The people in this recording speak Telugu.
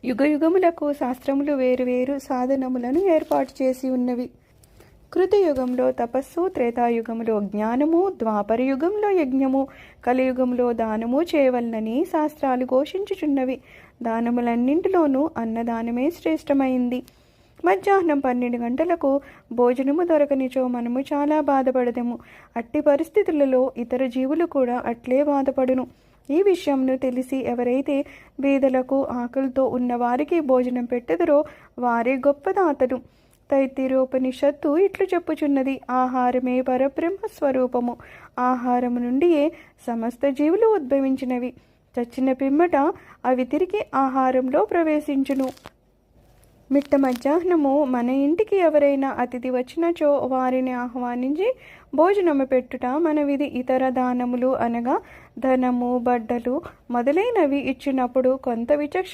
యుగయుగములకు శాస్త్రములు వేరువేరు సాధనములను ఏర్పాటు చేసి ఉన్నవి. కృతయుగంలో తపస్సు, త్రేతాయుగంలో జ్ఞానము, ద్వాపర యుగంలో యజ్ఞము, కలియుగంలో దానము చేయవలనని శాస్త్రాలు ఘోషించుచున్నవి. దానములన్నింటిలోనూ అన్నదానమే శ్రేష్టమైంది. మధ్యాహ్నం 12 గంటలకు భోజనము దొరకనిచో మనము చాలా బాధపడదము. అట్టి పరిస్థితులలో ఇతర జీవులు కూడా అట్లే బాధపడును. ఈ విషయంను తెలిసి ఎవరైతే బీదలకు, ఆకలితో ఉన్న వారికి భోజనం పెట్టెదరో వారే గొప్ప దాతలు. తైత్తిరీయోపనిషత్తు ఇట్లు చెప్పుచున్నది: ఆహారమే పరబ్రహ్మ స్వరూపము. ఆహారము నుండియే సమస్త జీవులు ఉద్భవించినవి. చచ్చిన పిమ్మట అవి తిరిగి ఆహారంలో ప్రవేశించును. మిట్ట మధ్యాహ్నము మన ఇంటికి ఎవరైనా అతిథి వచ్చినచో వారిని ఆహ్వానించి భోజనము పెట్టుట మన విధి. ఇతర దానములు అనగా ధనము, బట్టలు మొదలైనవి ఇచ్చినప్పుడు కొంత విచక్షణ